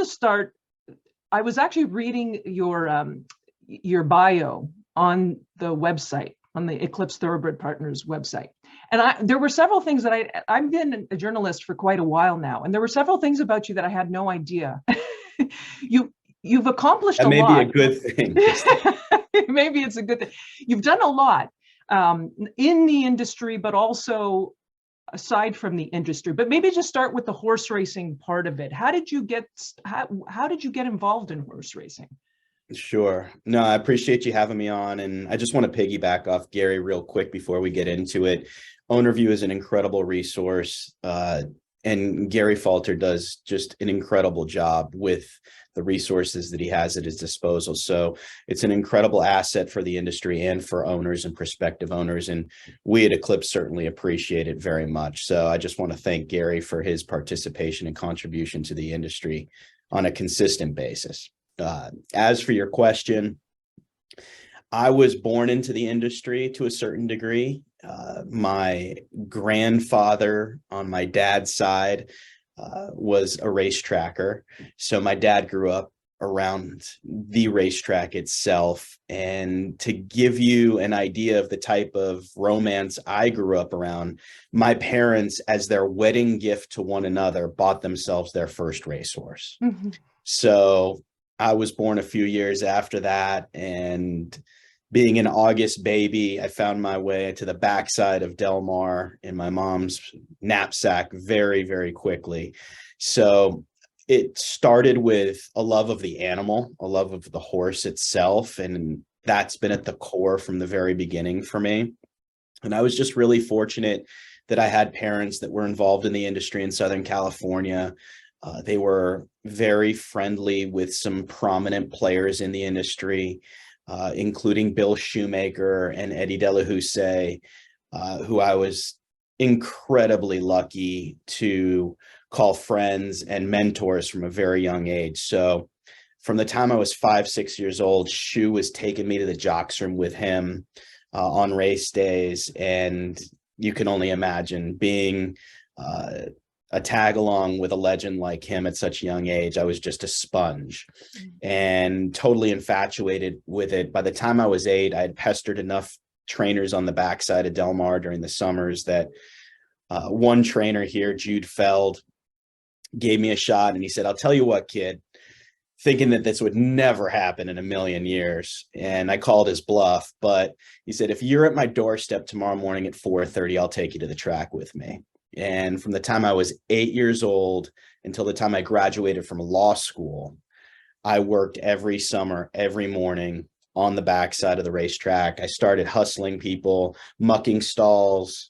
start, I was actually reading your bio on the website, on the Eclipse Thoroughbred Partners website. And there were several things that I've been a journalist for quite a while now, and there were several things about you that I had no idea. You've accomplished a lot. That may be a good thing. Maybe it's a good thing. You've done a lot in the industry, but also aside from the industry. But maybe just start with the horse racing part of it. How did you get involved in horse racing? Sure. No, I appreciate you having me on. And I just want to piggyback off Gary real quick before we get into it. OwnerView is an incredible resource. And Gary Falter does just an incredible job with the resources that he has at his disposal. So it's an incredible asset for the industry and for owners and prospective owners. And we at Eclipse certainly appreciate it very much. So I just want to thank Gary for his participation and contribution to the industry on a consistent basis. As for your question, I was born into the industry to a certain degree. My grandfather on my dad's side was a racetracker. So my dad grew up around the racetrack itself. And to give you an idea of the type of romance I grew up around, my parents, as their wedding gift to one another, bought themselves their first racehorse. Mm-hmm. So I was born a few years after that, and being an August baby, I found my way to the backside of Del Mar in my mom's knapsack very, very quickly. So it started with a love of the animal, a love of the horse itself, and that's been at the core from the very beginning for me. And I was just really fortunate that I had parents that were involved in the industry in Southern California. They were very friendly with some prominent players in the industry, including Bill Shoemaker and Eddie Delahousse, who I was incredibly lucky to call friends and mentors from a very young age. So from the time I was 5, 6 years old, Shu was taking me to the jocks room with him on race days. And you can only imagine being a tag along with a legend like him at such a young age. I was just a sponge and totally infatuated with it. By the time I was 8, I had pestered enough trainers on the backside of Del Mar during the summers that one trainer here, Jude Feld, gave me a shot, and he said, "I'll tell you what, kid," thinking that this would never happen in a million years. And I called his bluff, but he said, "If you're at my doorstep tomorrow morning at 4:30, I'll take you to the track with me." And from the time I was 8 years old until the time I graduated from law school, I worked every summer, every morning on the backside of the racetrack. I started hustling people, mucking stalls,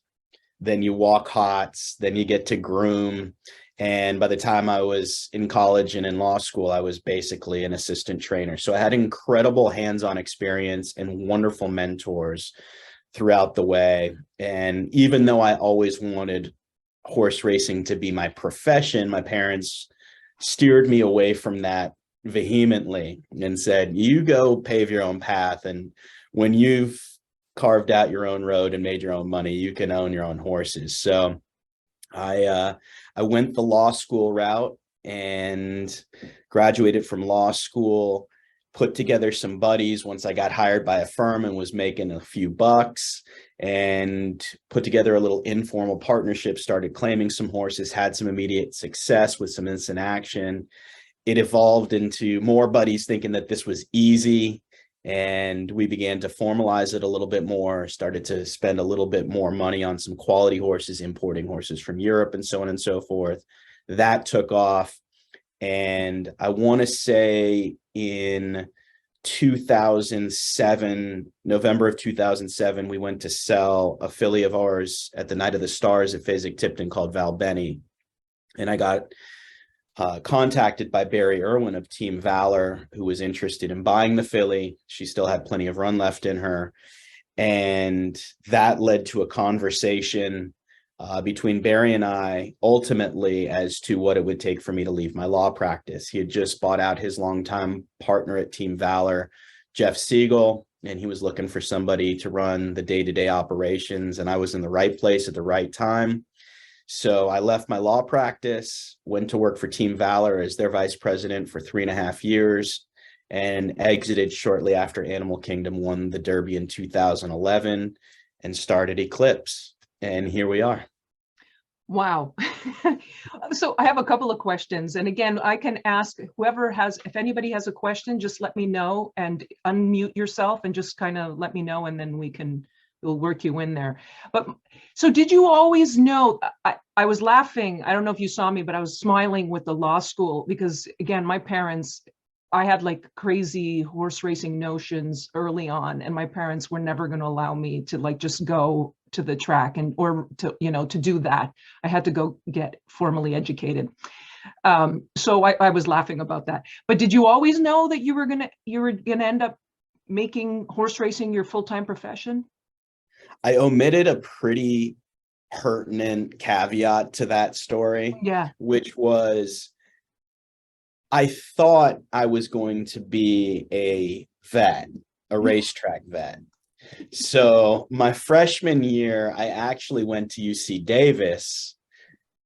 then you walk hots, then you get to groom. And by the time I was in college and in law school, I was basically an assistant trainer. So I had incredible hands-on experience and wonderful mentors throughout the way. And even though I always wanted horse racing to be my profession, my parents steered me away from that vehemently and said, "You go pave your own path. And when you've carved out your own road and made your own money, you can own your own horses." So I went the law school route and graduated from law school, put together some buddies once I got hired by a firm and was making a few bucks, and put together a little informal partnership, started claiming some horses, had some immediate success with some instant action. It evolved into more buddies thinking that this was easy. And we began to formalize it a little bit more, started to spend a little bit more money on some quality horses, importing horses from Europe and so on and so forth. That took off. And I want to say in 2007, November of 2007, we went to sell a filly of ours at the Night of the Stars at Fasig-Tipton called Val Benny. And I got contacted by Barry Irwin of Team Valor, who was interested in buying the filly. She still had plenty of run left in her. And that led to a conversation between Barry and I, ultimately, as to what it would take for me to leave my law practice. He had just bought out his longtime partner at Team Valor, Jeff Siegel, and he was looking for somebody to run the day-to-day operations. And I was in the right place at the right time. So I left my law practice, went to work for Team Valor as their vice president for 3.5 years, and exited shortly after Animal Kingdom won the Derby in 2011 and started Eclipse. And here we are. Wow. So I have a couple of questions. And again, I can ask whoever has, if anybody has a question, just let me know and unmute yourself and just kind of let me know, and then we'll work you in there. But so did you always know, I was laughing, I don't know if you saw me, but I was smiling with the law school because again, my parents, I had like crazy horse racing notions early on, and my parents were never going to allow me to like just go to the track or to do that. I had to go get formally educated. So I was laughing about that. But did you always know that you were gonna end up making horse racing your full-time profession? I omitted a pretty pertinent caveat to that story, Yeah. which was I thought I was going to be a vet, a racetrack vet. So my freshman year, I actually went to UC Davis,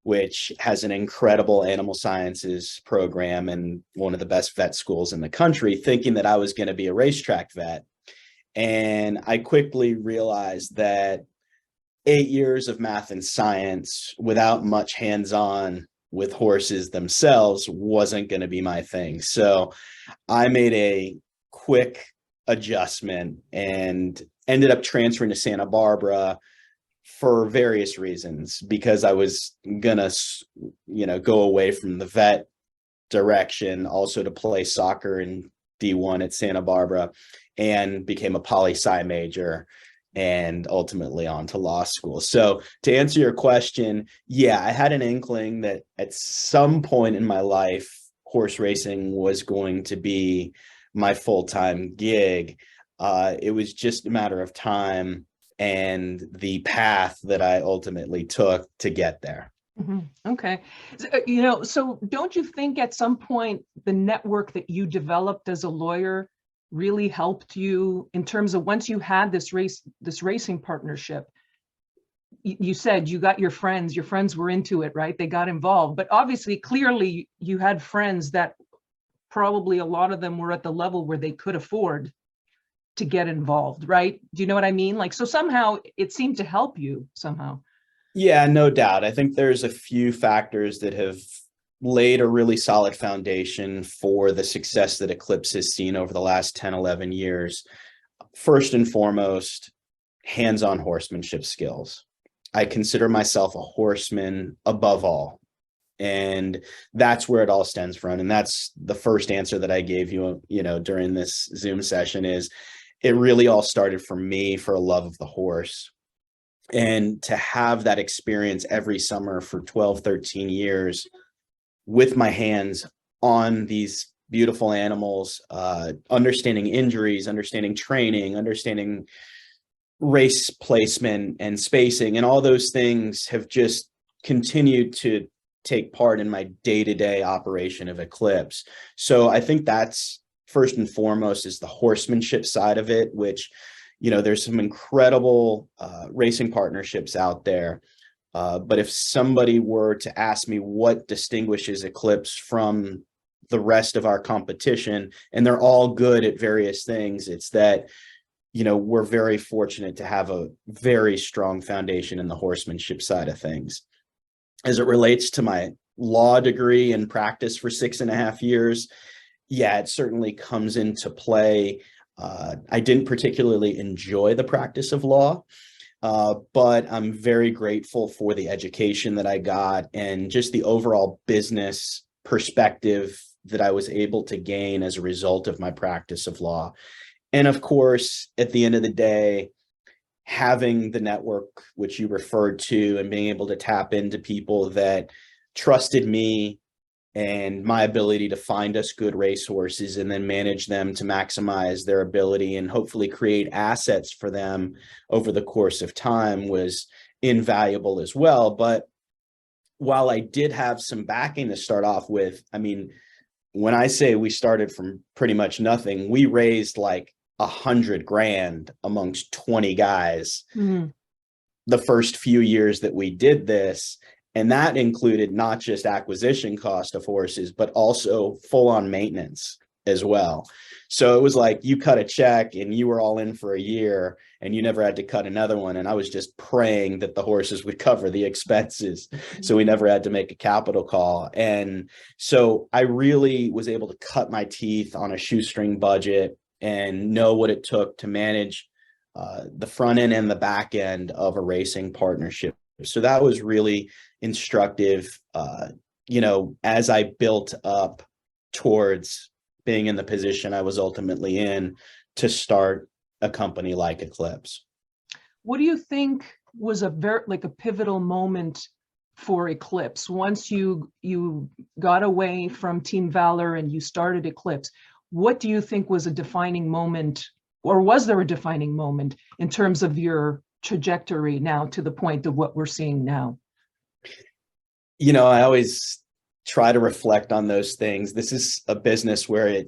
which has an incredible animal sciences program and one of the best vet schools in the country, thinking that I was going to be a racetrack vet. And I quickly realized that 8 years of math and science without much hands-on with horses themselves wasn't going to be my thing. So I made a quick adjustment and ended up transferring to Santa Barbara for various reasons, because I was gonna, go away from the vet direction, also to play soccer in D1 at Santa Barbara, and became a poli-sci major and ultimately on to law school. So to answer your question, yeah, I had an inkling that at some point in my life, horse racing was going to be my full-time gig. It was just a matter of time and the path that I ultimately took to get there. Mm-hmm. Okay. So don't you think at some point the network that you developed as a lawyer really helped you in terms of once you had this racing partnership? You said you got your friends were into it, right? They got involved, but obviously, clearly you had friends that probably a lot of them were at the level where they could afford to get involved, right? Do you know what I mean? Like, so somehow it seemed to help you somehow. Yeah, no doubt. I think there's a few factors that have laid a really solid foundation for the success that Eclipse has seen over the last 10, 11 years. First and foremost, hands-on horsemanship skills. I consider myself a horseman above all. And that's where it all stems from. And that's the first answer that I gave you, during this Zoom session, is it really all started for me for a love of the horse. And to have that experience every summer for 12, 13 years with my hands on these beautiful animals, understanding injuries, understanding training, understanding race placement and spacing, and all those things have just continued to take part in my day-to-day operation of Eclipse. So I think that's first and foremost is the horsemanship side of it, which, there's some incredible racing partnerships out there. But if somebody were to ask me what distinguishes Eclipse from the rest of our competition, and they're all good at various things, it's that, we're very fortunate to have a very strong foundation in the horsemanship side of things. As it relates to my law degree and practice for 6.5 years, yeah, it certainly comes into play. I didn't particularly enjoy the practice of law, but I'm very grateful for the education that I got and just the overall business perspective that I was able to gain as a result of my practice of law. And of course, at the end of the day, having the network, which you referred to, and being able to tap into people that trusted me and my ability to find us good racehorses and then manage them to maximize their ability and hopefully create assets for them over the course of time was invaluable as well. But while I did have some backing to start off with, I mean, when I say we started from pretty much nothing, we raised like $100,000 amongst 20 guys the first few years that we did this. And that included not just acquisition cost of horses, but also full on maintenance as well. So it was like you cut a check and you were all in for a year and you never had to cut another one. And I was just praying that the horses would cover the expenses. So we never had to make a capital call. And so I really was able to cut my teeth on a shoestring budget and know what it took to manage the front end and the back end of a racing partnership. So that was really instructive, as I built up towards being in the position I was ultimately in to start a company like Eclipse. What do you think was a pivotal moment for Eclipse once you got away from Team Valor and you started Eclipse? What do you think was a defining moment, or was there a defining moment in terms of your trajectory now to the point of what we're seeing now? I always try to reflect on those things. This is a business where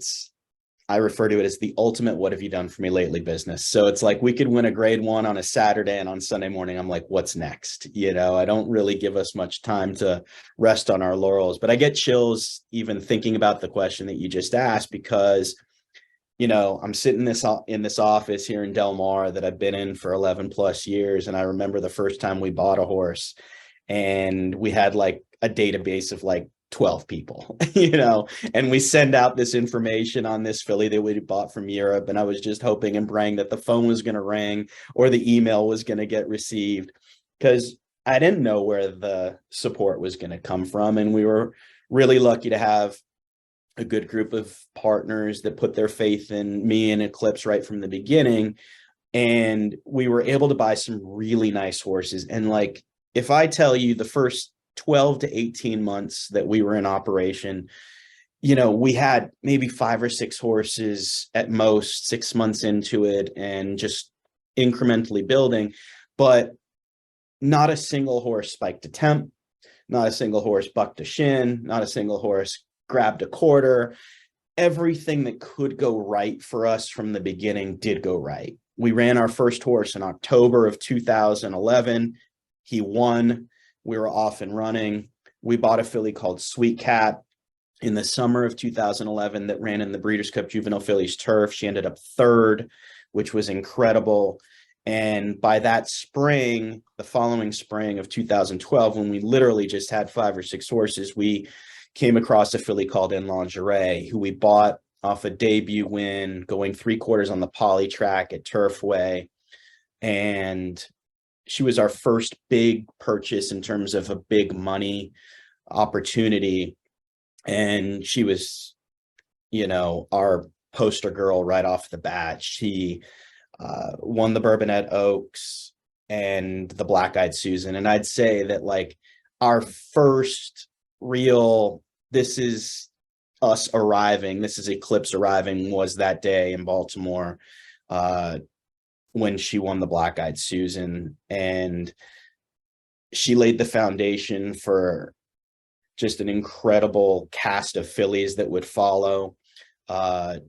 I refer to it as the ultimate "what have you done for me lately" business. So it's like we could win a grade 1 on a Saturday, and on Sunday morning, I'm like, what's next? I don't really give us much time to rest on our laurels, but I get chills even thinking about the question that you just asked, because I'm sitting in this office here in Del Mar that I've been in for 11 plus years. And I remember the first time we bought a horse and we had like a database of like 12 people, and we send out this information on this filly that we bought from Europe. And I was just hoping and praying that the phone was going to ring or the email was going to get received, because I didn't know where the support was going to come from. And we were really lucky to have a good group of partners that put their faith in me and Eclipse right from the beginning. And we were able to buy some really nice horses. And like, if I tell you the first 12 to 18 months that we were in operation, we had maybe 5 or 6 horses at most, 6 months into it, and just incrementally building, but not a single horse spiked a temp, not a single horse bucked a shin, not a single horse grabbed a quarter. Everything that could go right for us from the beginning did go right. We ran our first horse in October of 2011. He won. We were off and running. We bought a filly called Sweet Cat in the summer of 2011 that ran in the Breeders' Cup Juvenile Fillies Turf. She ended up 3rd, which was incredible. And by that spring, the following spring of 2012, when we literally just had 5 or 6 horses, we came across a filly called In Lingerie, who we bought off a debut win, going 3/4 on the poly track at Turfway. And she was our first big purchase in terms of a big money opportunity. And she was, our poster girl right off the bat. She won the Bourbonnette Oaks and the Black Eyed Susan. And I'd say that like our first real, this is us arriving, this is Eclipse arriving, was that day in Baltimore when she won the Black Eyed Susan. And she laid the foundation for just an incredible cast of fillies that would follow. The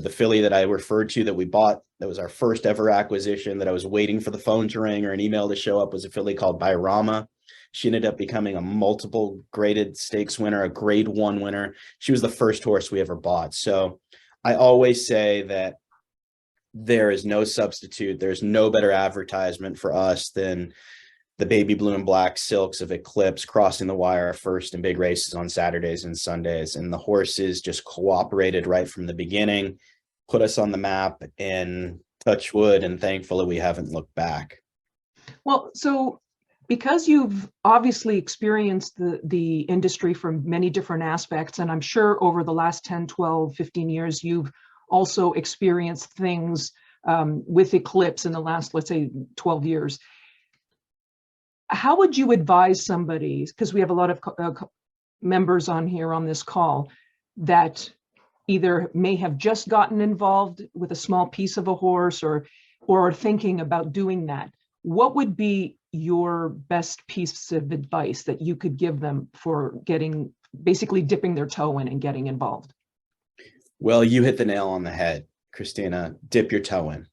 filly that I referred to that we bought, that was our first ever acquisition, that I was waiting for the phone to ring or an email to show up, was a filly called Bayrama. She ended up becoming a multiple graded stakes winner, a grade 1 winner. She was the first horse we ever bought. So I always say that there is no substitute. There's no better advertisement for us than the baby blue and black silks of Eclipse crossing the wire first in big races on Saturdays and Sundays. And the horses just cooperated right from the beginning, put us on the map, and touch wood and thankfully we haven't looked back. Well, so because you've obviously experienced the industry from many different aspects, and I'm sure over the last 10, 12, 15 years, you've also experienced things with Eclipse in the last, let's say, 12 years. How would you advise somebody, because we have a lot of members on here on this call that either may have just gotten involved with a small piece of a horse or are thinking about doing that? What would be your best piece of advice that you could give them for basically dipping their toe in and getting involved? Well, you hit the nail on the head, Christina. Dip your toe in.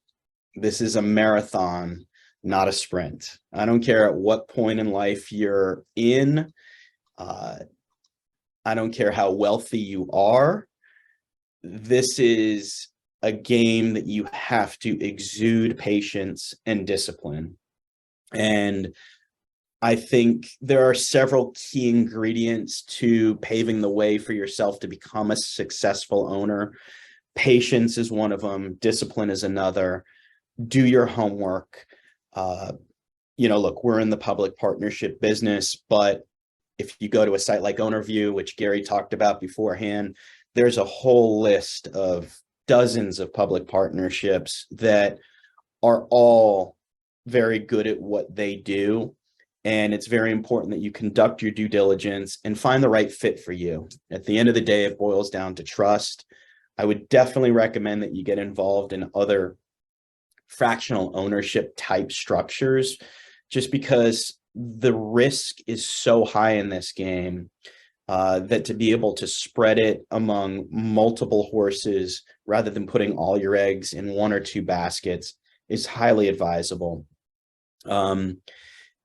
This is a marathon, not a sprint. I don't care at what point in life you're in. I don't care how wealthy you are. This is a game that you have to exude patience and discipline. And I think there are several key ingredients to paving the way for yourself to become a successful owner. Patience is one of them. Discipline is another. Do your homework. Look, we're in the public partnership business, but if you go to a site like OwnerView, which Gary talked about beforehand, there's a whole list of dozens of public partnerships that are all very good at what they do. And it's very important that you conduct your due diligence and find the right fit for you. At the end of the day, it boils down to trust. I would definitely recommend that you get involved in other fractional ownership type structures, just because the risk is so high in this game that to be able to spread it among multiple horses rather than putting all your eggs in one or two baskets is highly advisable.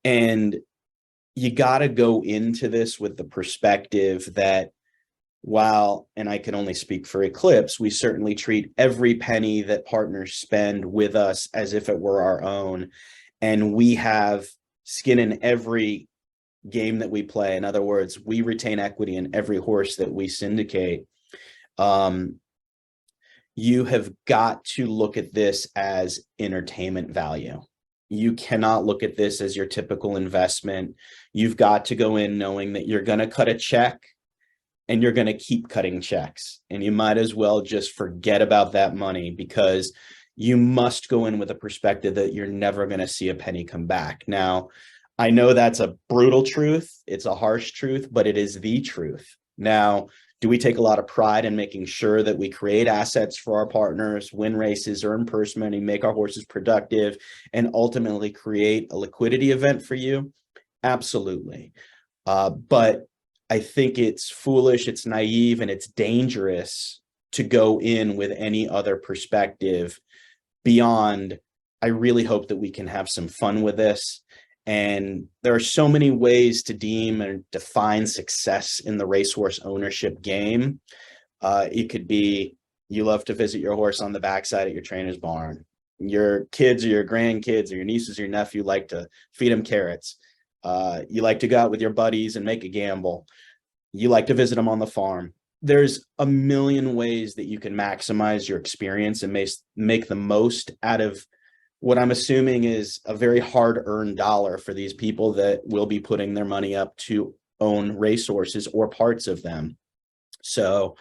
And you got to go into this with the perspective that and I can only speak for Eclipse, we certainly treat every penny that partners spend with us as if it were our own. And we have skin in every game that we play. In other words, we retain equity in every horse that we syndicate. You have got to look at this as entertainment value. You cannot look at this as your typical investment. You've got to go in knowing that you're going to cut a check and you're going to keep cutting checks. And you might as well just forget about that money, because you must go in with a perspective that you're never going to see a penny come back. Now, I know that's a brutal truth. It's a harsh truth, but it is the truth. Now, do we take a lot of pride in making sure that we create assets for our partners, win races, earn purse money, make our horses productive, and ultimately create a liquidity event for you? Absolutely. But I think it's foolish, it's naive, and it's dangerous to go in with any other perspective beyond, I really hope that we can have some fun with this. And there are so many ways to deem and define success in the racehorse ownership game. It could be you love to visit your horse on the backside at your trainer's barn. Your kids or your grandkids or your nieces or your nephew like to feed them carrots. You like to go out with your buddies and make a gamble. You like to visit them on the farm. There's a million ways that you can maximize your experience and make the most out of what I'm assuming is a very hard-earned dollar for these people that will be putting their money up to own racehorses or parts of them. So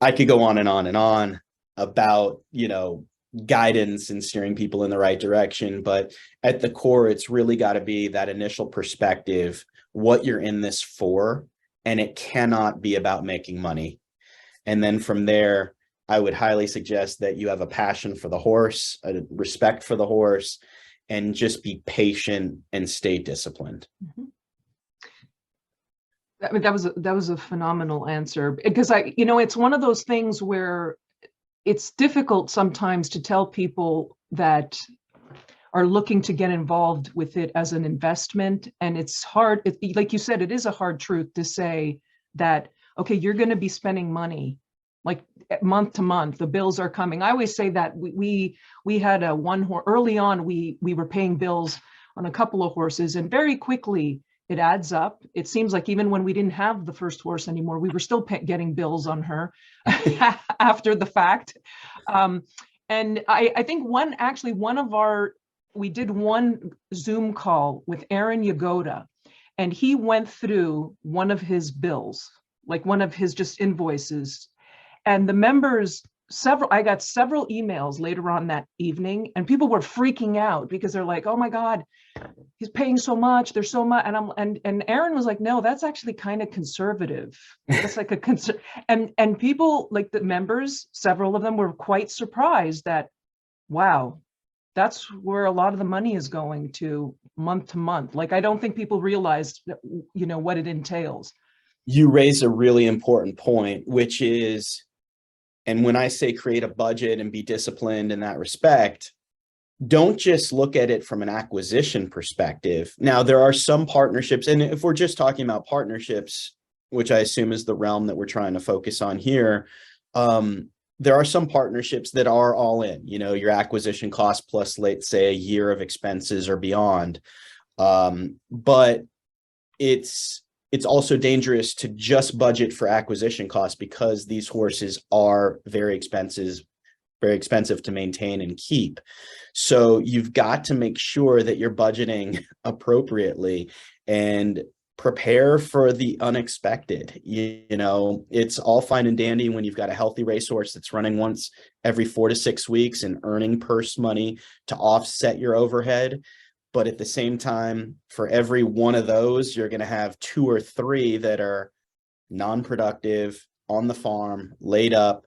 I could go on and on and on about, guidance and steering people in the right direction. But at the core, it's really got to be that initial perspective, what you're in this for, and it cannot be about making money. And then from there, I would highly suggest that you have a passion for the horse, a respect for the horse, and just be patient and stay disciplined. Mm-hmm. That was a phenomenal answer, because it's one of those things where it's difficult sometimes to tell people that are looking to get involved with it as an investment. And it's hard, like you said, it is a hard truth to say that, okay, you're going to be spending money like month to month, the bills are coming. I always say that we had a one horse early on, we were paying bills on a couple of horses, and very quickly it adds up. It seems like even when we didn't have the first horse anymore, we were still getting bills on her after the fact. And I think we did one Zoom call with Aaron Yagoda, and he went through one of his bills, like one of his just invoices. And the members, I got several emails later on that evening, and people were freaking out because they're like, oh my God, he's paying so much, there's so much. And Aaron was like, no, that's actually kind of conservative. That's like and people, like the members, several of them were quite surprised that, wow, that's where a lot of the money is going to month. Like, I don't think people realized, what it entails. You raise a really important point, which is, and when I say create a budget and be disciplined in that respect, don't just look at it from an acquisition perspective. Now, there are some partnerships, and if we're just talking about partnerships, which I assume is the realm that we're trying to focus on here, there are some partnerships that are all in, your acquisition cost plus, let's say, a year of expenses or beyond. But it's also dangerous to just budget for acquisition costs, because these horses are very expensive to maintain and keep. So you've got to make sure that you're budgeting appropriately and prepare for the unexpected. It's all fine and dandy when you've got a healthy racehorse that's running once every 4 to 6 weeks and earning purse money to offset your overhead. But at the same time, for every one of those, you're going to have 2 or 3 that are non-productive, on the farm, laid up,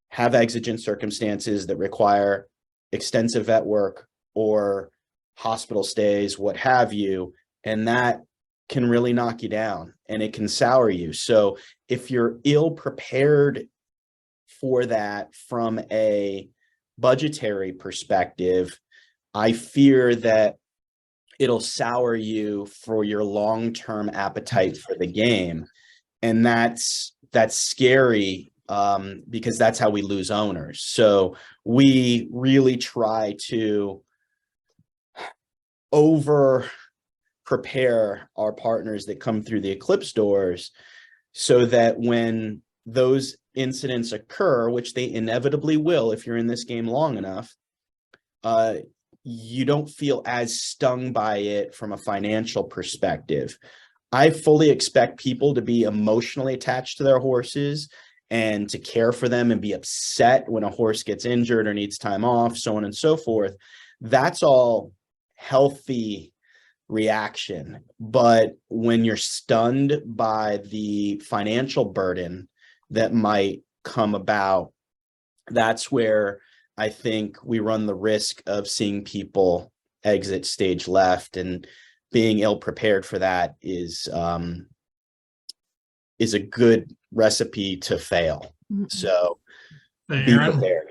have exigent circumstances that require extensive vet work or hospital stays, what have you. And that can really knock you down, and it can sour you. So if you're ill prepared for that from a budgetary perspective, I fear that it'll sour you for your long-term appetite for the game. And that's scary, because that's how we lose owners. So we really try to over prepare our partners that come through the Eclipse doors, so that when those incidents occur, which they inevitably will if you're in this game long enough, you don't feel as stung by it from a financial perspective. I fully expect people to be emotionally attached to their horses and to care for them and be upset when a horse gets injured or needs time off, so on and so forth. That's all healthy reaction. But when you're stunned by the financial burden that might come about, that's where I think we run the risk of seeing people exit stage left, and being ill prepared for that is a good recipe to fail. So Hey, be Aaron, prepared.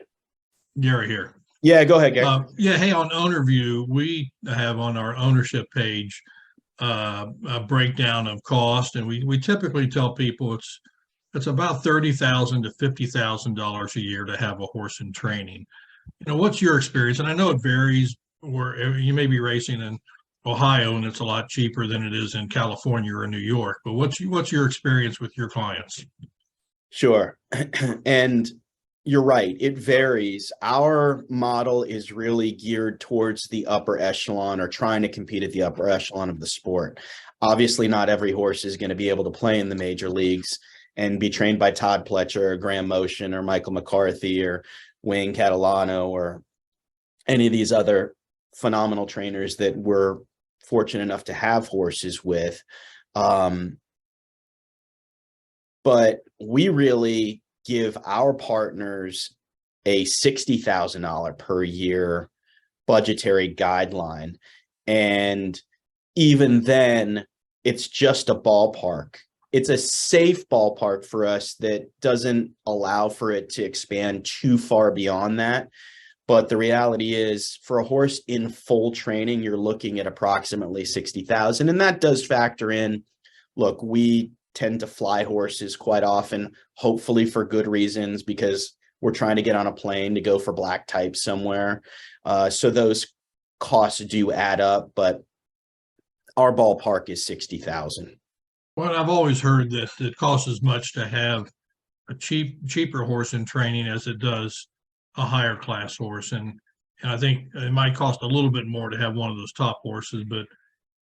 Gary here. Yeah, go ahead, Gary. Yeah, hey, on OwnerView, we have on our ownership page a breakdown of cost, and we typically tell people it's about $30,000 to $50,000 a year to have a horse in training. What's your experience? And I know it varies, where you may be racing in Ohio and it's a lot cheaper than it is in California or New York. But what's your experience with your clients? Sure. And you're right, it varies. Our model is really geared towards the upper echelon, or trying to compete at the upper echelon of the sport. Obviously, not every horse is going to be able to play in the major leagues and be trained by Todd Pletcher or Graham Motion or Michael McCarthy or Wayne Catalano or any of these other phenomenal trainers that we're fortunate enough to have horses with. But we really give our partners a $60,000 per year budgetary guideline. And even then, it's just a ballpark. It's a safe ballpark for us that doesn't allow for it to expand too far beyond that. But the reality is, for a horse in full training, you're looking at approximately 60,000. And that does factor in, look, we tend to fly horses quite often, hopefully for good reasons, because we're trying to get on a plane to go for black type somewhere. So those costs do add up, but our ballpark is 60,000. Well, I've always heard that it costs as much to have a cheaper horse in training as it does a higher class horse. And I think it might cost a little bit more to have one of those top horses, but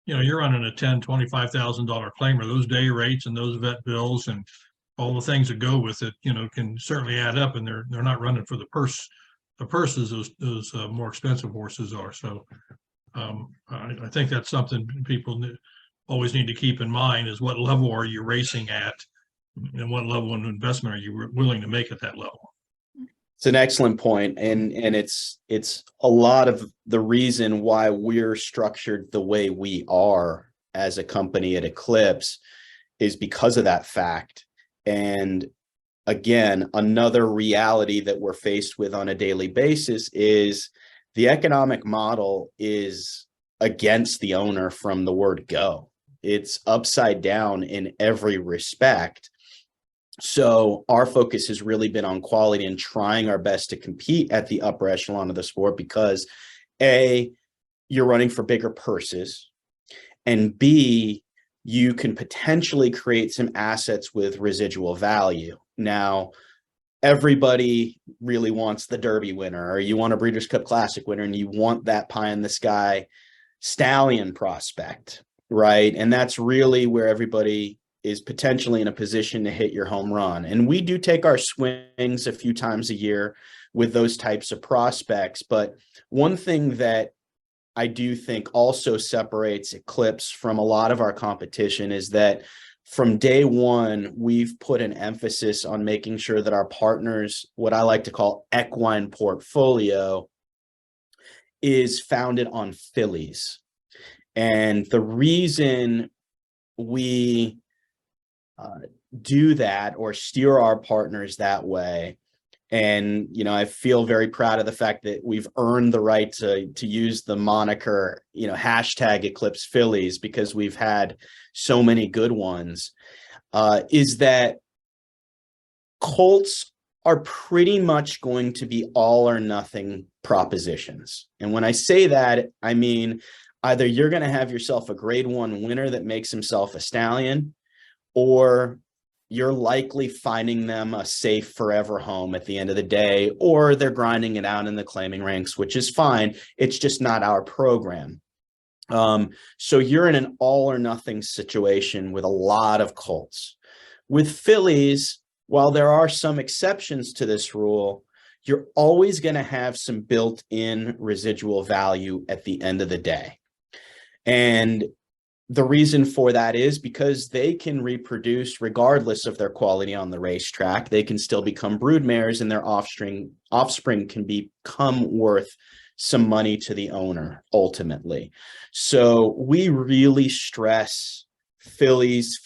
you're running a $10,000-$25,000 claimer. Those day rates and those vet bills and all the things that go with it, can certainly add up. And they're not running for the purses those more expensive horses are. So I think that's something people always need to keep in mind, is what level are you racing at, and what level of investment are you willing to make at that level. It's an excellent point, and it's a lot of the reason why we're structured the way we are as a company at Eclipse is because of that fact. And again, another reality that we're faced with on a daily basis is the economic model is against the owner from the word go. It's upside down in every respect. So our focus has really been on quality and trying our best to compete at the upper echelon of the sport because A, you're running for bigger purses, and B, you can potentially create some assets with residual value. Now, everybody really wants the Derby winner, or you want a Breeders' Cup Classic winner, and you want that pie in the sky stallion prospect, right? And that's really where everybody is potentially in a position to hit your home run. And we do take our swings a few times a year with those types of prospects. But one thing that I do think also separates Eclipse from a lot of our competition is that from day one, we've put an emphasis on making sure that our partners, what I like to call equine portfolio, is founded on fillies. And the reason we do that or steer our partners that way, and I feel very proud of the fact that we've earned the right to use the moniker, hashtag Eclipse Fillies, because we've had so many good ones, is that colts are pretty much going to be all or nothing propositions. And when I say that, I mean either you're going to have yourself a grade 1 winner that makes himself a stallion, or you're likely finding them a safe forever home at the end of the day, or they're grinding it out in the claiming ranks, which is fine. It's just not our program. So you're in an all or nothing situation with a lot of colts. With fillies, while there are some exceptions to this rule, you're always going to have some built-in residual value at the end of the day. And the reason for that is because they can reproduce regardless of their quality on the racetrack. They can still become brood mares, and their offspring can become worth some money to the owner ultimately. So we really stress fillies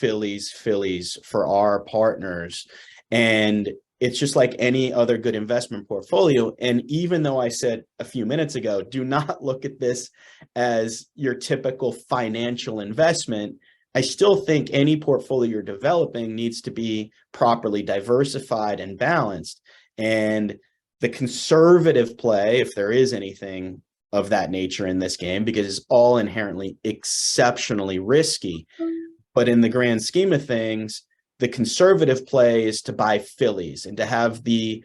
for our partners. And it's just like any other good investment portfolio. And even though I said a few minutes ago, do not look at this as your typical financial investment, I still think any portfolio you're developing needs to be properly diversified and balanced. And the conservative play, if there is anything of that nature in this game, because it's all inherently exceptionally risky, but in the grand scheme of things, the conservative play is to buy fillies and to have the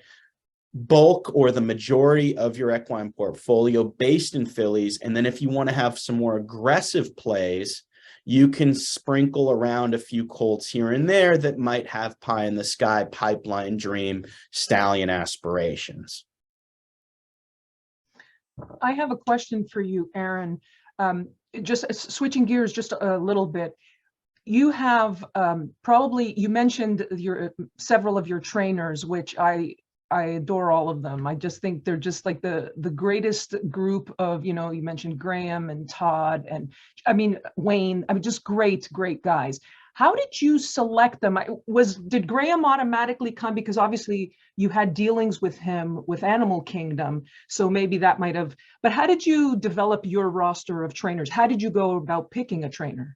bulk or the majority of your equine portfolio based in fillies. And then if you want to have some more aggressive plays, you can sprinkle around a few colts here and there that might have pie in the sky, pipeline dream, stallion aspirations. I have a question for you, Aron. Just switching gears just a little bit. You have you mentioned several of your trainers, which I adore all of them. I just think they're just like the greatest group of, you mentioned Graham and Todd and Wayne. Just great guys. How did you select them? Did Graham automatically come because obviously you had dealings with him with Animal Kingdom, so maybe that might have, but how did you develop your roster of trainers? How did you go about picking a trainer?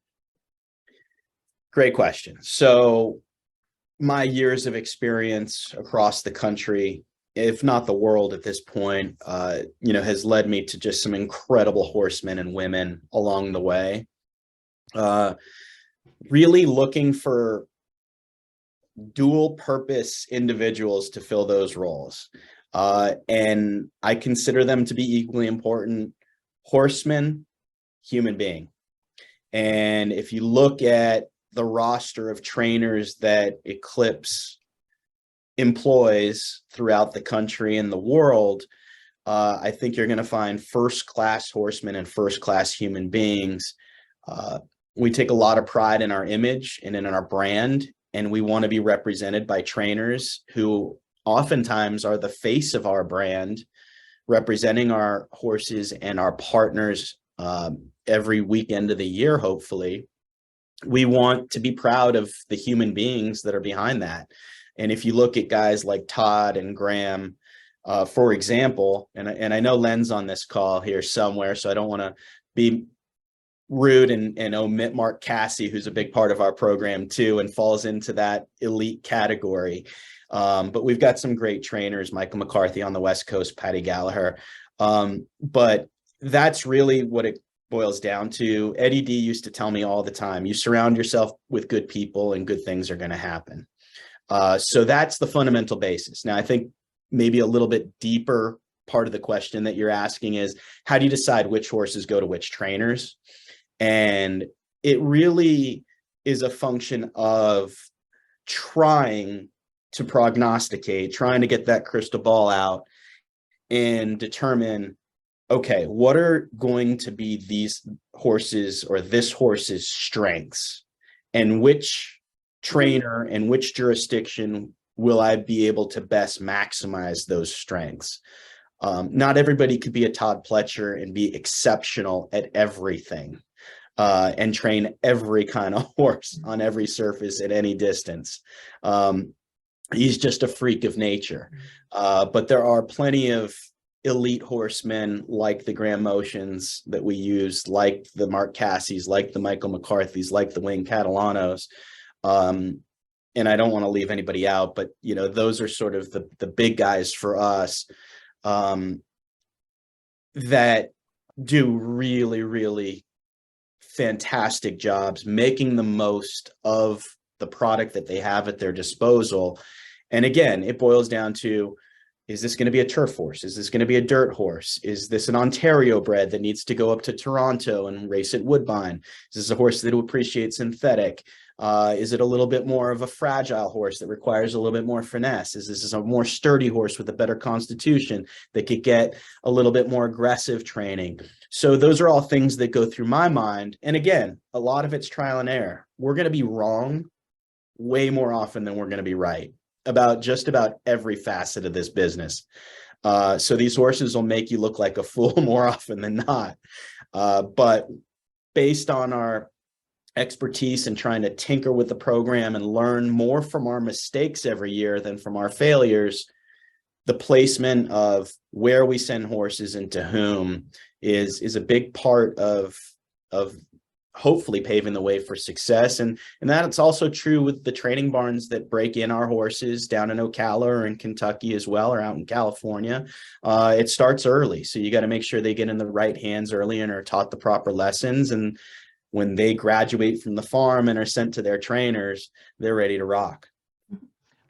Great question. So my years of experience across the country, if not the world at this point, has led me to just some incredible horsemen and women along the way. Really looking for dual purpose individuals to fill those roles. And I consider them to be equally important: horseman, human being. And if you look at the roster of trainers that Eclipse employs throughout the country and the world, I think you're going to find first-class horsemen and first-class human beings. We take a lot of pride in our image and in our brand, and we want to be represented by trainers who oftentimes are the face of our brand, representing our horses and our partners every weekend of the year, hopefully. We want to be proud of the human beings that are behind that. And if you look at guys like Todd and Graham, For example, and I know Len's on this call here somewhere, so I don't want to be rude and omit Mark Cassie, who's a big part of our program too, and falls into that elite category. But we've got some great trainers, Michael McCarthy on the West Coast, Patty Gallagher. But that's really what it boils down to. Eddie D used to tell me all the time, you surround yourself with good people and good things are going to happen. So that's the fundamental basis. Now, I think maybe a little bit deeper part of the question that you're asking is, how do you decide which horses go to which trainers? And it really is a function of trying to prognosticate, trying to get that crystal ball out and determine, okay, what are going to be these horses or this horse's strengths, and which trainer and which jurisdiction will I be able to best maximize those strengths? Not everybody could be a Todd Pletcher and be exceptional at everything. And train every kind of horse on every surface at any distance. He's just a freak of nature. But there are plenty of elite horsemen like the Graham Motions that we use, like the Mark Cassies, like the Michael McCarthys, like the Wayne Catalanos. And I don't want to leave anybody out, but you know, those are sort of the big guys for us that do really, really fantastic jobs making the most of the product that they have at their disposal. And again, it boils down to, is this going to be a turf horse? Is this going to be a dirt horse? Is this an Ontario bred that needs to go up to Toronto and race at Woodbine? Is this a horse that will appreciate synthetic? Is it a little bit more of a fragile horse that requires a little bit more finesse? Is this a more sturdy horse with a better constitution that could get a little bit more aggressive training? So those are all things that go through my mind. And again, a lot of it's trial and error. We're going to be wrong way more often than we're going to be right about just about every facet of this business. So these horses will make you look like a fool more often than not. But based on our expertise and trying to tinker with the program and learn more from our mistakes every year than from our failures, the placement of where we send horses and to whom is a big part of hopefully paving the way for success. And that's also true with the training barns that break in our horses down in Ocala or in Kentucky as well, or out in California. It starts early. So you got to make sure they get in the right hands early and are taught the proper lessons. And when they graduate from the farm and are sent to their trainers, they're ready to rock.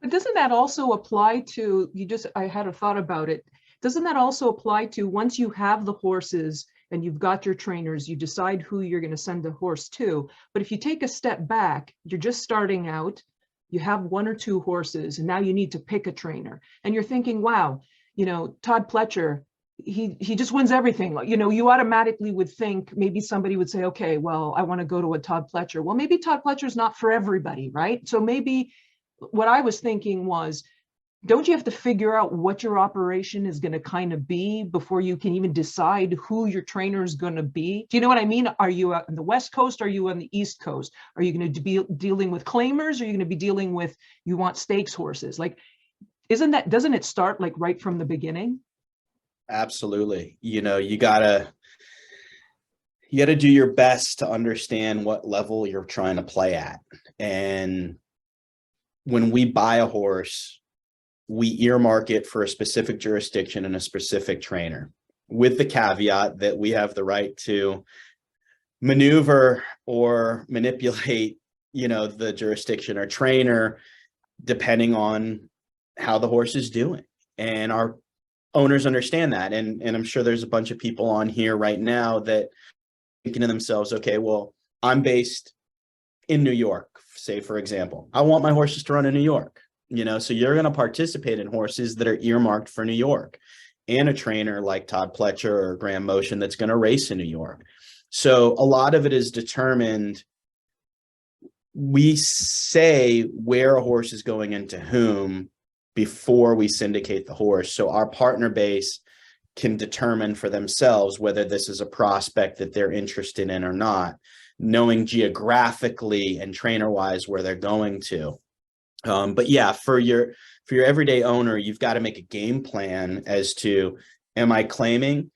But doesn't that also apply to, I had a thought about it. Doesn't that also apply to, once you have the horses and you've got your trainers, you decide who you're going to send the horse to. But if you take a step back, you're just starting out, you have one or two horses, and now you need to pick a trainer. And you're thinking, wow, you know, Todd Pletcher, he just wins everything. You know, you automatically would think, maybe somebody would say, okay, well, I want to go to a Todd Pletcher. Well, maybe Todd Pletcher is not for everybody, right? So maybe what I was thinking was, don't you have to figure out what your operation is going to kind of be before you can even decide who your trainer is going to be? Do you know what I mean? Are you on the West Coast? Are you on the East Coast? Are you going to be dealing with claimers? Are you going to be dealing with, you want stakes horses? Like, doesn't it start like right from the beginning? Absolutely. You know, you gotta do your best to understand what level you're trying to play at. And when we buy a horse, we earmark it for a specific jurisdiction and a specific trainer, with the caveat that we have the right to maneuver or manipulate, you know, the jurisdiction or trainer, depending on how the horse is doing. And our owners understand that. And I'm sure there's a bunch of people on here right now that thinking to themselves, okay, well, I'm based in New York, say, for example, I want my horses to run in New York. You know, so you're going to participate in horses that are earmarked for New York, and a trainer like Todd Pletcher or Graham Motion that's going to race in New York. So a lot of it is determined. We say where a horse is going into whom before we syndicate the horse. So our partner base can determine for themselves whether this is a prospect that they're interested in or not, knowing geographically and trainer wise where they're going to. But yeah, for your for your everyday owner, you've got to make a game plan as to, am I claiming?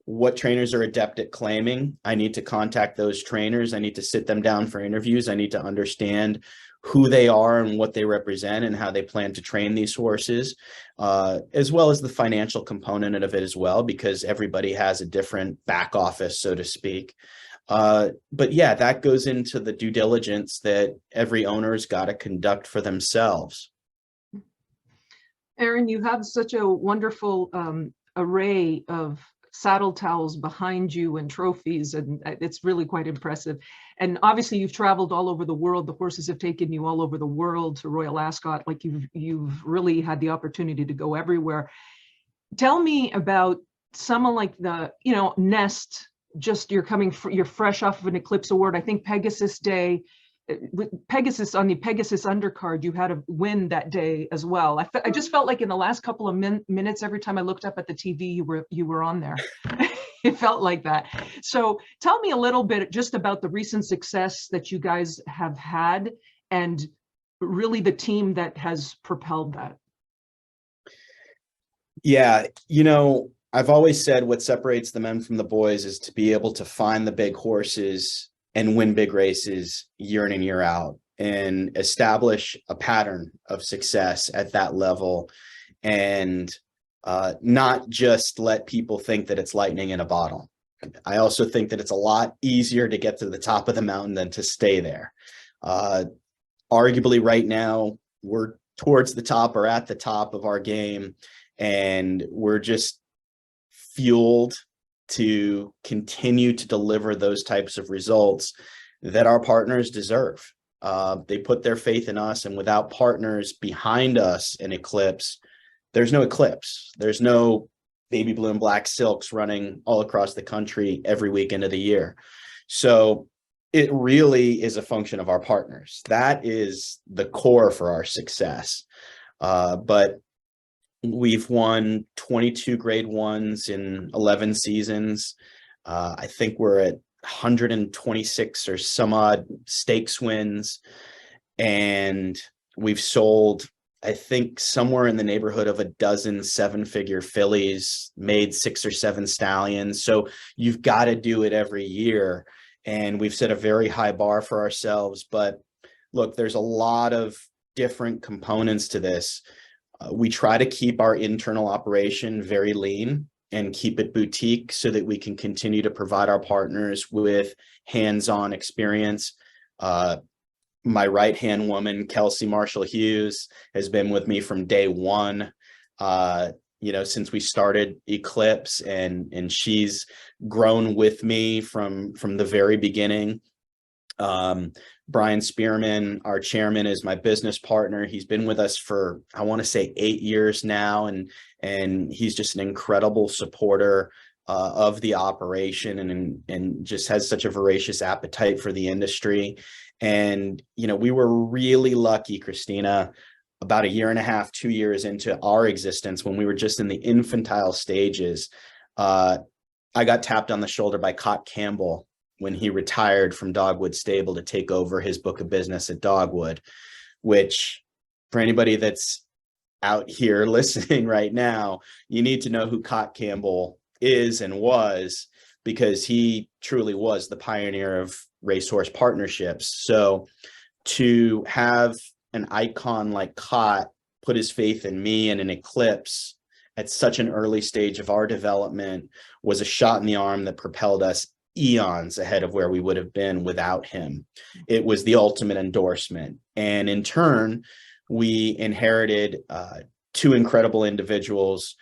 What trainers are adept at claiming? I need to contact those trainers. I need to sit them down for interviews. I need to understand who they are and what they represent and how they plan to train these horses, as well as the financial component of it as well, because everybody has a different back office, so to speak. But yeah, that goes into the due diligence that every owner's got to conduct for themselves. Aron, you have such a wonderful array of saddle towels behind you and trophies, and it's really quite impressive. And obviously you've traveled all over the world. The horses have taken you all over the world to Royal Ascot. Like you've really had the opportunity to go everywhere. Tell me about someone like the, Nest. Just you're fresh off of an Eclipse award. I think Pegasus Day, Pegasus on the Pegasus undercard, you had a win that day as well. I just felt like in the last couple of minutes, every time I looked up at the TV, you were on there. It felt like that. So tell me a little bit just about the recent success that you guys have had and really the team that has propelled that. Yeah, I've always said what separates the men from the boys is to be able to find the big horses and win big races year in and year out and establish a pattern of success at that level, and not just let people think that it's lightning in a bottle. I also think that it's a lot easier to get to the top of the mountain than to stay there. Arguably right now, we're towards the top or at the top of our game, and we're just fueled to continue to deliver those types of results that our partners deserve. They put their faith in us, and without partners behind us in Eclipse, there's no Eclipse. There's no Baby Blue and Black Silks running all across the country every weekend of the year. So it really is a function of our partners. That is the core for our success. But we've won 22 grade ones in 11 seasons. I think we're at 126 or some odd stakes wins. And we've sold, I think, somewhere in the neighborhood of a dozen 7-figure fillies, made 6 or 7 stallions. So you've got to do it every year. And we've set a very high bar for ourselves. But look, there's a lot of different components to this. We try to keep our internal operation very lean and keep it boutique so that we can continue to provide our partners with hands-on experience. My right-hand woman, Kelsey Marshall Hughes, has been with me from day one, since we started Eclipse, and she's grown with me from the very beginning. Brian Spearman, our chairman, is my business partner. He's been with us for, I want to say, 8 years now, and he's just an incredible supporter of the operation, and just has such a voracious appetite for the industry. And we were really lucky, Christina, about 1.5 to 2 years into our existence, when we were just in the infantile stages. I got tapped on the shoulder by Cott Campbell when he retired from Dogwood Stable to take over his book of business at Dogwood, which, for anybody that's out here listening right now, you need to know who Cott Campbell is and was, because he truly was the pioneer of racehorse partnerships. So to have an icon like Cott put his faith in me and in Eclipse at such an early stage of our development was a shot in the arm that propelled us eons ahead of where we would have been without him. It was the ultimate endorsement. And in turn, we inherited 2 incredible individuals,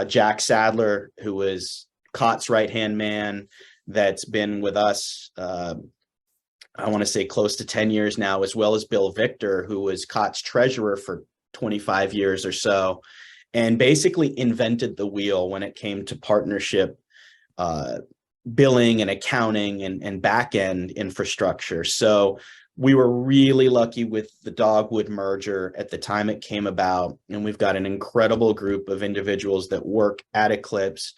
Jack Sadler, who was Cott's right-hand man, that's been with us, I want to say close to 10 years now, as well as Bill Victor, who was Cott's treasurer for 25 years or so, and basically invented the wheel when it came to partnership billing and accounting and back-end infrastructure. So we were really lucky with the Dogwood merger at the time it came about, and we've got an incredible group of individuals that work at Eclipse.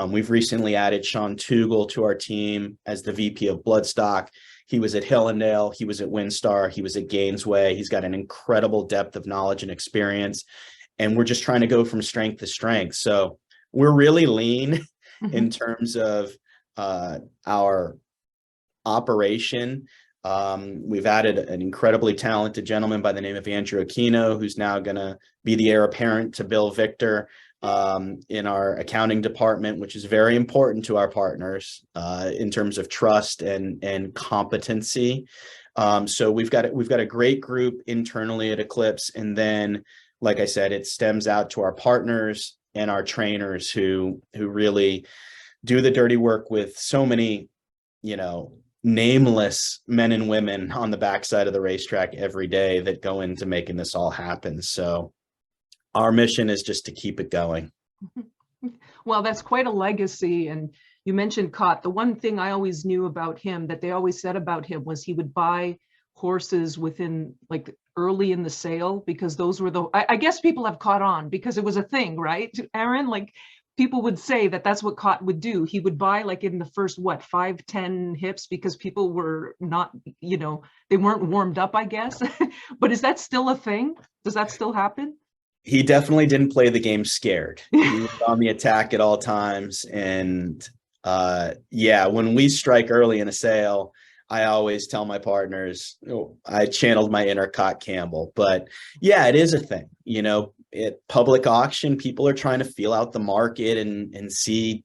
We've recently added Sean Tugel to our team as the VP of Bloodstock. He was at Hillendale, he was at Windstar, he was at Gainesway. He's got an incredible depth of knowledge and experience. and we're just trying to go from strength to strength. So we're really lean in terms of our operation. We've added an incredibly talented gentleman by the name of Andrew Aquino, who's now going to be the heir apparent to Bill Victor in our accounting department, which is very important to our partners in terms of trust and competency. So we've got a great group internally at Eclipse, and then, like I said, it stems out to our partners and our trainers who really do the dirty work with so many, nameless men and women on the backside of the racetrack every day that go into making this all happen. So our mission is just to keep it going. Well, that's quite a legacy. And you mentioned Cott. The one thing I always knew about him, that they always said about him, was he would buy horses within, like, early in the sale, because those were I guess people have caught on because it was a thing, right, Aron? Like, people would say that that's what Cott would do. He would buy, like, in the first, 5-10 hips, because people were not, they weren't warmed up, I guess. But is that still a thing? Does that still happen? He definitely didn't play the game scared. He was on the attack at all times. And when we strike early in a sale, I always tell my partners, I channeled my inner Cott Campbell. But yeah, it is a thing. At public auction, people are trying to feel out the market and see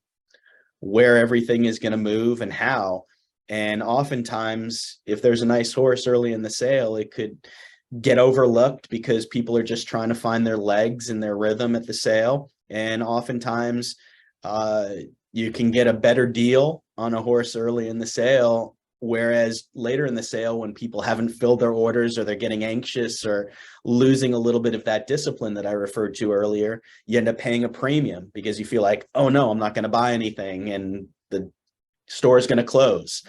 where everything is going to move and how. And oftentimes, if there's a nice horse early in the sale, it could get overlooked because people are just trying to find their legs and their rhythm at the sale. And oftentimes, you can get a better deal on a horse early in the sale, whereas later in the sale, when people haven't filled their orders, or they're getting anxious or losing a little bit of that discipline that I referred to earlier, you end up paying a premium because you feel like, oh no, I'm not going to buy anything, and the store is going to close.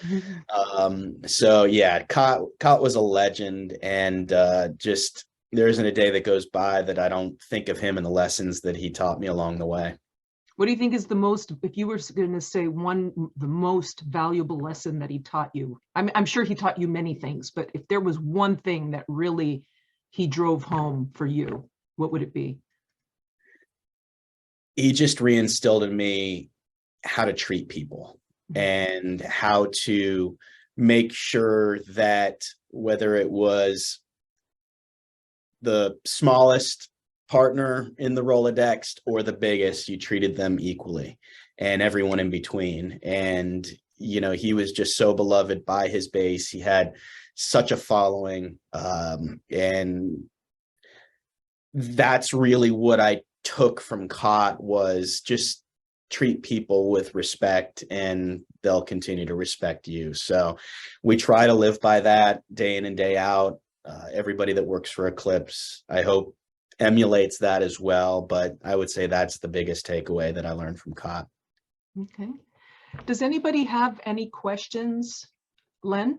So yeah, Cott was a legend, and just there isn't a day that goes by that I don't think of him and the lessons that he taught me along the way. What do you think is the most, if you were going to say the most valuable lesson that he taught you? I'm sure he taught you many things, but if there was one thing that really he drove home for you, what would it be? He just reinstilled in me how to treat people and how to make sure that whether it was the smallest partner in the Rolodex or the biggest, you treated them equally, and everyone in between. And he was just so beloved by his base. He had such a following, and that's really what I took from Cott, was just treat people with respect, and they'll continue to respect you. So we try to live by that day in and day out. Everybody that works for Eclipse, I hope, emulates that as well. But I would say that's the biggest takeaway that I learned from Cott. Okay. Does anybody have any questions? Len?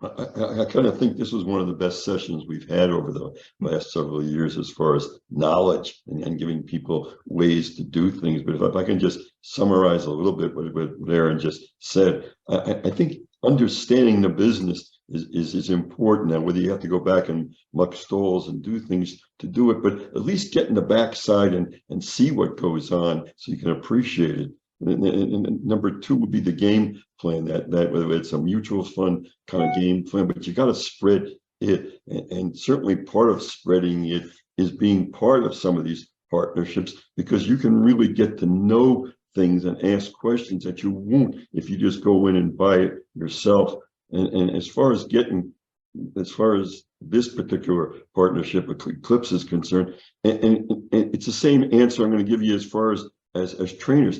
I kind of think this was one of the best sessions we've had over the last several years as far as knowledge and giving people ways to do things. But if I can just summarize a little bit what Aron just said, I think understanding the business is important. Now, whether you have to go back and muck stalls and do things to do it, but at least get in the backside and see what goes on so you can appreciate it. And number two would be the game plan, that whether it's a mutual fund kind of game plan, but you got to spread it. And certainly part of spreading it is being part of some of these partnerships, because you can really get to know things and ask questions that you won't if you just go in and buy it yourself. And as far as this particular partnership with Eclipse is concerned, and it's the same answer I'm going to give you as far as trainers.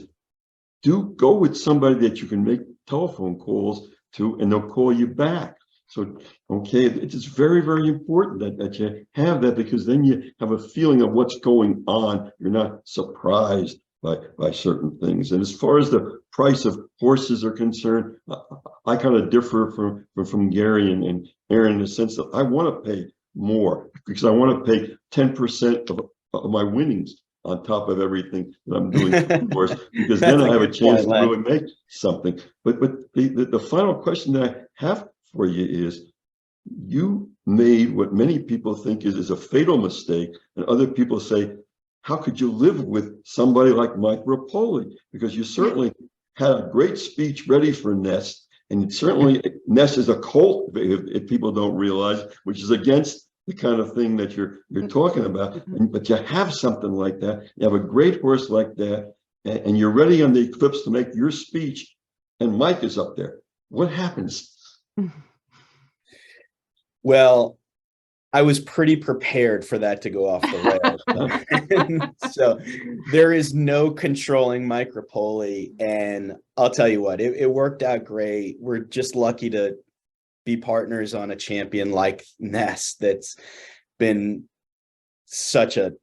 Do go with somebody that you can make telephone calls to, and they'll call you back. So, okay, it's very, very important that you have that, because then you have a feeling of what's going on. You're not surprised by certain things. And as far as the price of horses are concerned, I kind of differ from Gary and Aron in the sense that I want to pay more, because I want to pay 10% of my winnings on top of everything that I'm doing, of course, because then I have a chance to really make something. But the final question that I have for you is, you made what many people think is a fatal mistake. And other people say, how could you live with somebody like Mike Rapoli? Because you certainly had a great speech ready for Nest. And certainly Nest is a cult, if people don't realize, which is against the kind of thing that you're talking about. But you have something like that. You have a great horse like that, and you're ready on the Eclipse to make your speech, and Mike is up there. What happens? Well, I was pretty prepared for that to go off the rails. So there is no controlling Mike Rapoli. And I'll tell you what, it worked out great. We're just lucky to be partners on a champion like Ness that's been such a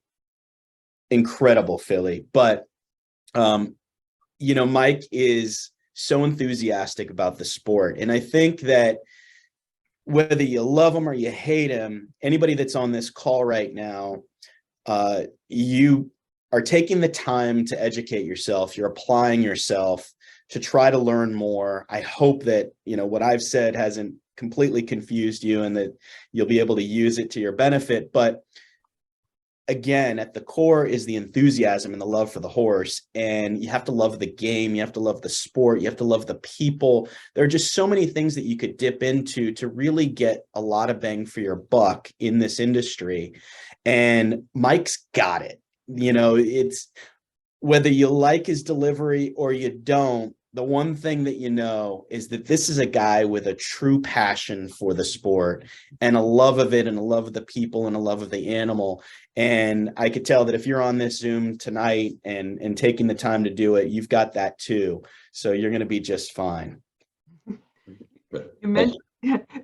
incredible filly. But, you know, Mike is so enthusiastic about the sport. And I think that whether you love him or you hate him, anybody that's on this call right now, you are taking the time to educate yourself. You're applying yourself to try to learn more. I hope that, you know, what I've said hasn't completely confused you and that you'll be able to use it to your benefit. But again, at the core is the enthusiasm and the love for the horse. And you have to love the game. You have to love the sport. You have to love the people. There are just so many things that you could dip into to really get a lot of bang for your buck in this industry. And Mike's got it. You know, it's whether you like his delivery or you don't, the one thing that you know is that this is a guy with a true passion for the sport and a love of it and a love of the people and a love of the animal. And I could tell that if you're on this Zoom tonight and taking the time to do it, you've got that too. So you're going to be just fine. You mentioned,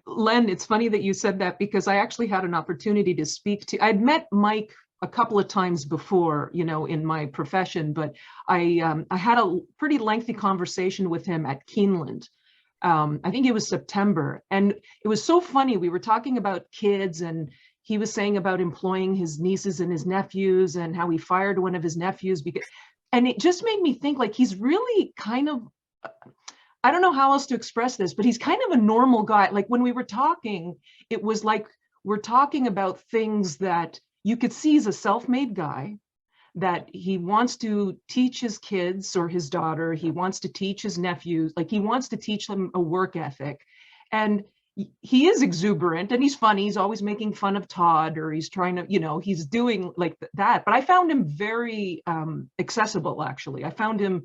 Len, it's funny that you said that because I actually had an opportunity to speak to, I'd met Mike a couple of times before, you know, in my profession, but I had a pretty lengthy conversation with him at Keeneland. I think it was September, and it was so funny. We were talking about kids, and he was saying about employing his nieces and his nephews and how he fired one of his nephews because, and it just made me think like he's really kind of, I don't know how else to express this, but he's kind of a normal guy. Like when we were talking, it was like we're talking about things that you could see he's a self-made guy, that he wants to teach his kids or his daughter, he wants to teach his nephews, like he wants to teach them a work ethic. And he is exuberant and he's funny. He's always making fun of Todd, or he's trying to, you know, he's doing like that. But I found him very accessible, actually. I found him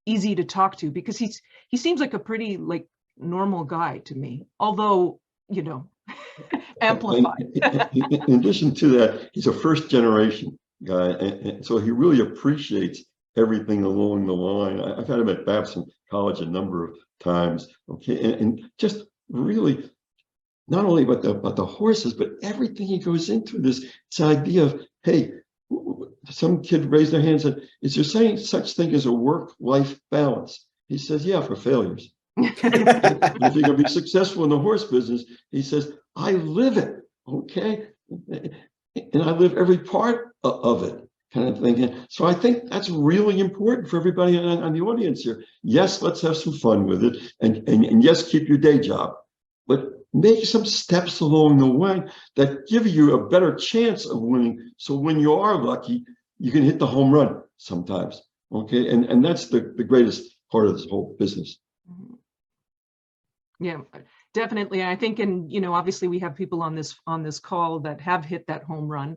easy to talk to because he seems like a pretty like normal guy to me, although, you know, amplified. In addition to that, he's a first generation guy, and so he really appreciates everything along the line. I've had him at Babson College a number of times, okay, and just really not only about the horses, but everything he goes into this idea of, hey, some kid raised their hands and said, is there such thing as a work-life balance? He says, yeah, for failures. If you're going to be successful in the horse business, he says, I live it, okay? And I live every part of it, kind of thing. And so I think that's really important for everybody on the audience here. Yes, let's have some fun with it. And yes, keep your day job. But make some steps along the way that give you a better chance of winning. So when you are lucky, you can hit the home run sometimes, okay? And that's the greatest part of this whole business. Yeah, definitely. I think, and you know, obviously we have people on this call that have hit that home run,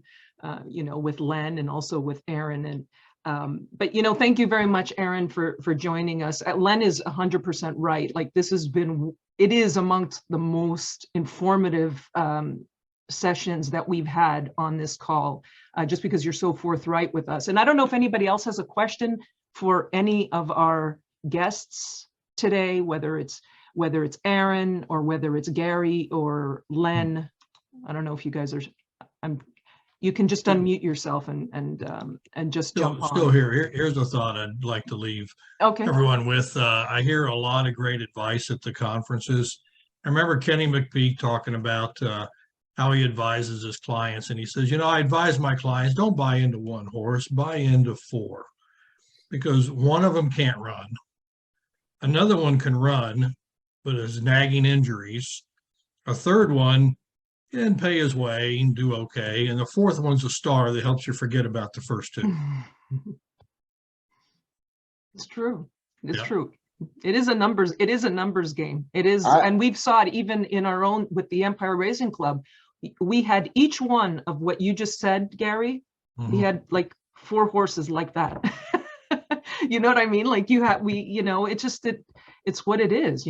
you know, with Len and also with Aron. And but you know, thank you very much, Aron, for joining us. Len is 100% right. Like this has been, it is amongst the most informative sessions that we've had on this call, just because you're so forthright with us. And I don't know if anybody else has a question for any of our guests today, whether it's Aron or whether it's Gary or Len. I don't know if you guys are, you can just unmute yourself and just jump on. Still here. Here's a thought I'd like to leave everyone with. I hear a lot of great advice at the conferences. I remember Kenny McPeak talking about how he advises his clients. And he says, you know, I advise my clients, don't buy into one horse, buy into 4, because one of them can't run. Another one can run, but has nagging injuries. A third one and pay his way and do okay. And the fourth one's a star that helps you forget about the first two. It's true. It's Yeah. true. It is a numbers game. It is, and we've saw it even in our own with the Empire Racing Club. We had each one of what you just said, Gary. We had like 4 horses like that. You know what I mean? Like it's what it is,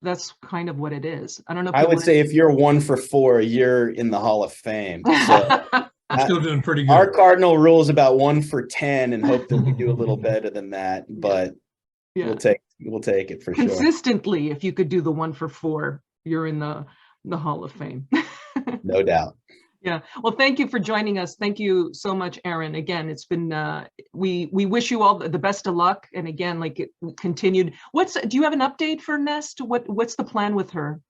that's kind of what it is. I don't know if I would say if you're 1 for 4, you're in the Hall of Fame. So I'm still doing pretty good. our cardinal rule is about 1 for 10 and hope that we do a little better than that, but we'll take it for sure. Consistently, if you could do the 1 for 4, you're in the Hall of Fame. No doubt. Yeah. Well, thank you for joining us. Thank you so much, Aron. Again, it's been, we wish you all the best of luck. And again, like it continued. Do you have an update for Nest? What's the plan with her?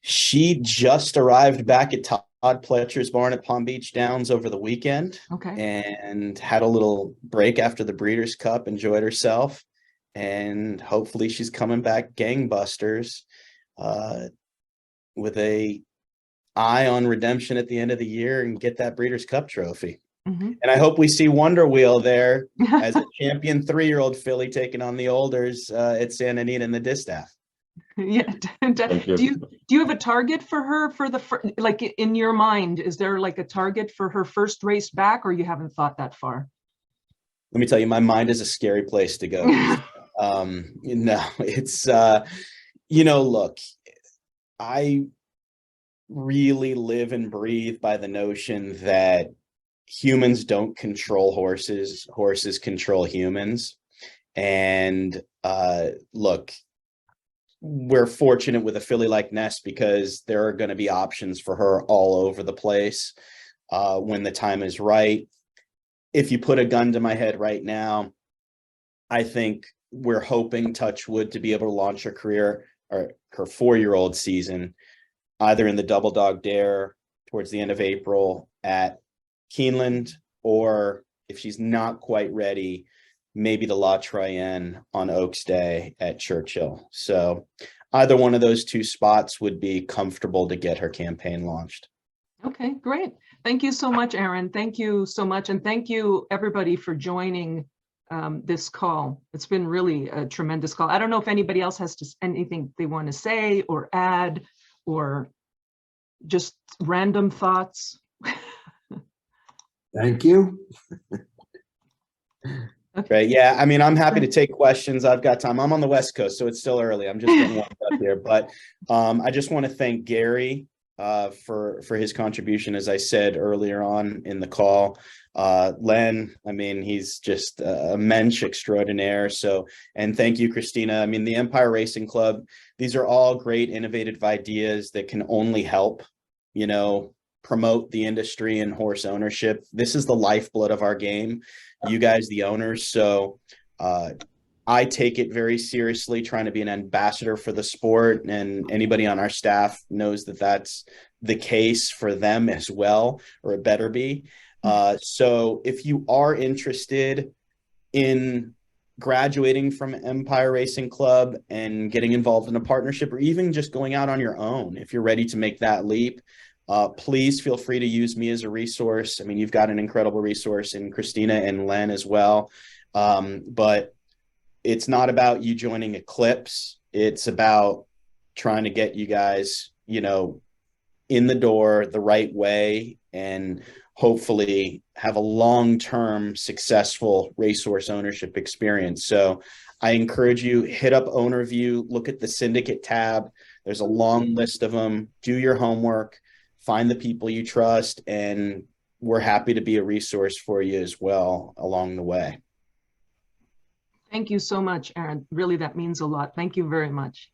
She just arrived back at Todd Pletcher's barn at Palm Beach Downs over the weekend. Okay. And had a little break after the Breeders' Cup, enjoyed herself. And hopefully she's coming back gangbusters with a eye on redemption at the end of the year and get that Breeders' Cup trophy. And I hope we see Wonder Wheel there as a champion 3-year-old filly taking on the olders at Santa Anita in the distaff. Yeah. Do you have a target for her for like in your mind? Is there like a target for her first race back, or you haven't thought that far? Let me tell you, my mind is a scary place to go. It's look, I really live and breathe by the notion that humans don't control horses, horses control humans. And look, we're fortunate with a filly like Nest because there are going to be options for her all over the place when the time is right. If you put a gun to my head right now, I think we're hoping, touch wood, to be able to launch her career or her 4-year-old season either in the Double Dog Dare towards the end of April at Keeneland, or if she's not quite ready, maybe the La Troyenne on Oaks Day at Churchill. So either one of those 2 spots would be comfortable to get her campaign launched. Okay, great. Thank you so much, Aron. Thank you so much. And thank you everybody for joining this call. It's been really a tremendous call. I don't know if anybody else has anything they want to say or add, or just random thoughts. Thank you. Okay. Right. Yeah. I mean, I'm happy to take questions. I've got time. I'm on the West Coast, so it's still early. I'm just getting warmed up here. But I just want to thank Gary for his contribution, as I said earlier on in the call. Len, I mean, he's just a mensch extraordinaire. So, and thank you, Christina. I mean, the Empire Racing Club, these are all great, innovative ideas that can only help, promote the industry and horse ownership. This is the lifeblood of our game, you guys, the owners. So I take it very seriously, trying to be an ambassador for the sport, and anybody on our staff knows that that's the case for them as well, or it better be. So if you are interested in graduating from Empire Racing Club and getting involved in a partnership, or even just going out on your own, if you're ready to make that leap, please feel free to use me as a resource. I mean, you've got an incredible resource in Christina and Len as well. But it's not about you joining Eclipse. It's about trying to get you guys, in the door the right way, and hopefully have a long-term successful racehorse ownership experience. So I encourage you, hit up OwnerView, look at the syndicate tab. There's a long list of them. Do your homework, find the people you trust, and we're happy to be a resource for you as well along the way. Thank you so much, Aron. Really, that means a lot. Thank you very much.